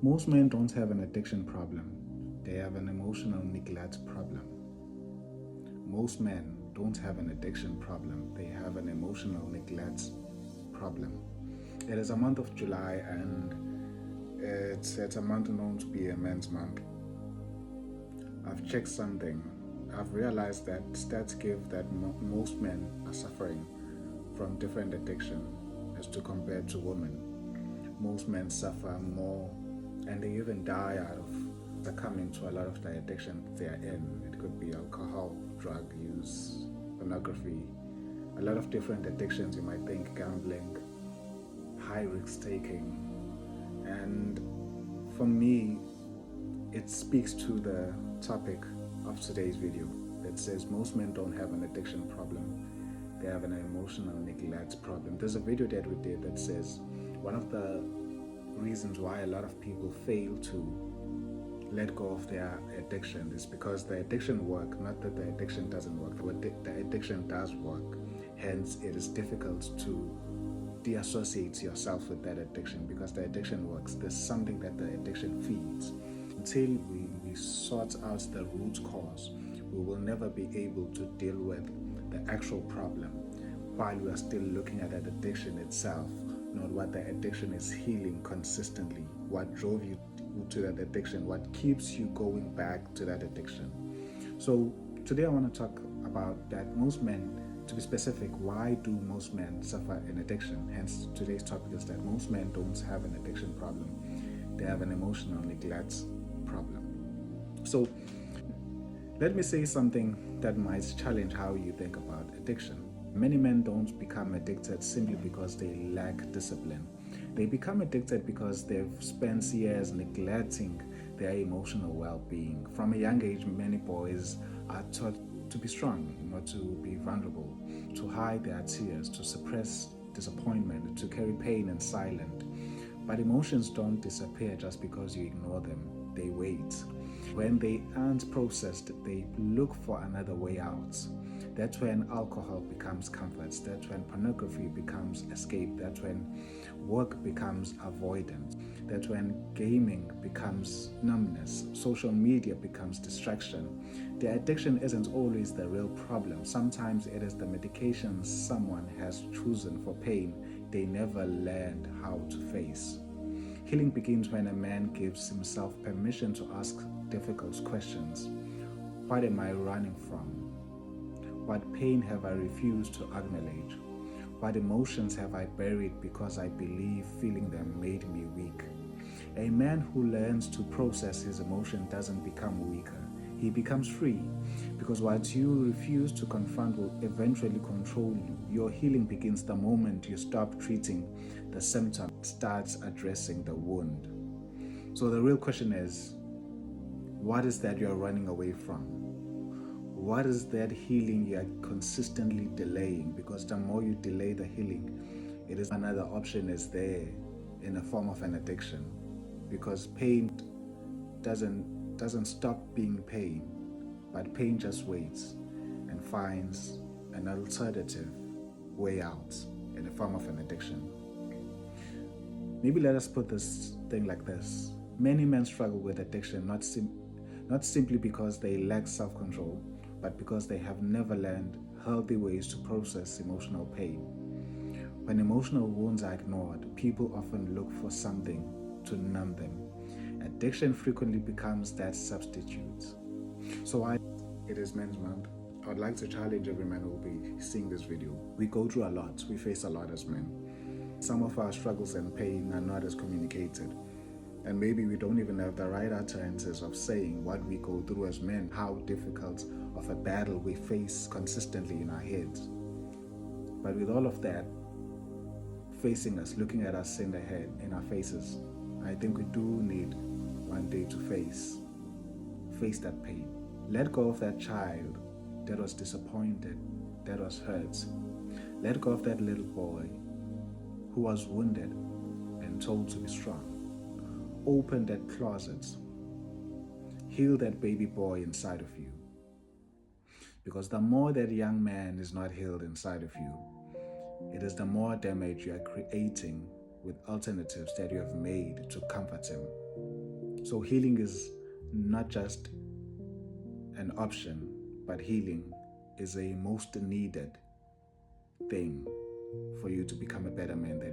Most men don't have an addiction problem, they have an emotional neglect problem. Most men don't have an addiction problem, they have an emotional neglect problem. It is a month of July and it's a month known to be a men's month. I've checked something. I've realized that stats give that most men are suffering from different addiction as to compare to women. Most men suffer more and they even die out of succumbing to a lot of the addiction they are in. It could be alcohol, drug use, pornography, a lot of different addictions you might think, gambling, high risk taking. And for me, it speaks to the topic of today's video that says most men don't have an addiction problem, they have an emotional neglect problem. There's a video that we did that says one of the reasons why a lot of people fail to let go of their addiction is because the addiction works, not that the addiction doesn't work. The addiction does work, hence it is difficult to deassociate yourself with that addiction because the addiction works. There's something that the addiction feeds. Until we sort out the root cause, we will never be able to deal with the actual problem while we are still looking at that addiction itself, not what the addiction is healing consistently, what drove you to that addiction, what keeps you going back to that addiction. So today I want to talk about that most men, to be specific, why do most men suffer an addiction? Hence today's topic is that most men don't have an addiction problem, they have an emotional neglect problem. So let me say something that might challenge how you think about addiction. Many men don't become addicted simply because they lack discipline. They become addicted because they've spent years neglecting their emotional well-being. From a young age, many boys are taught to be strong, not to be vulnerable, to hide their tears, to suppress disappointment, to carry pain in silence. But emotions don't disappear just because you ignore them. They wait. When they aren't processed, they look for another way out. That's when alcohol becomes comfort. That's when pornography becomes escape. That's when work becomes avoidance. That's when gaming becomes numbness. Social media becomes distraction. The addiction isn't always the real problem. Sometimes it is the medications someone has chosen for pain they never learned how to face. Healing begins when a man gives himself permission to ask difficult questions. What am I running from? What pain have I refused to acknowledge? What emotions have I buried because I believe feeling them made me weak? A man who learns to process his emotion doesn't become weaker. He becomes free, because what you refuse to confront will eventually control you. Your healing begins the moment you stop treating the symptom, starts addressing the wound. So the real question is, what is that you're running away from? What is that healing you're consistently delaying? Because the more you delay the healing, it is another option is there in the form of an addiction. Because pain doesn't stop being pain, but pain just waits and finds an alternative way out in the form of an addiction. Maybe let us put this thing like this. Many men struggle with addiction not simply because they lack self-control, but because they have never learned healthy ways to process emotional pain. When emotional wounds are ignored, people often look for something to numb them. Addiction frequently becomes that substitute. So it is Men's Month. I would like to challenge every man who will be seeing this video. We go through a lot. We face a lot as men. Some of our struggles and pain are not as communicated. And maybe we don't even have the right utterances of saying what we go through as men, how difficult of a battle we face consistently in our heads. But with all of that facing us, looking at us in the head, in our faces, I think we do need one day to face that pain. Let go of that child that was disappointed, that was hurt. Let go of that little boy who was wounded and told to be strong. Open that closet. Heal that baby boy inside of you. Because the more that young man is not healed inside of you, it is the more damage you are creating with alternatives that you have made to comfort him. So healing is not just an option, but healing is a most needed thing for you to become a better man than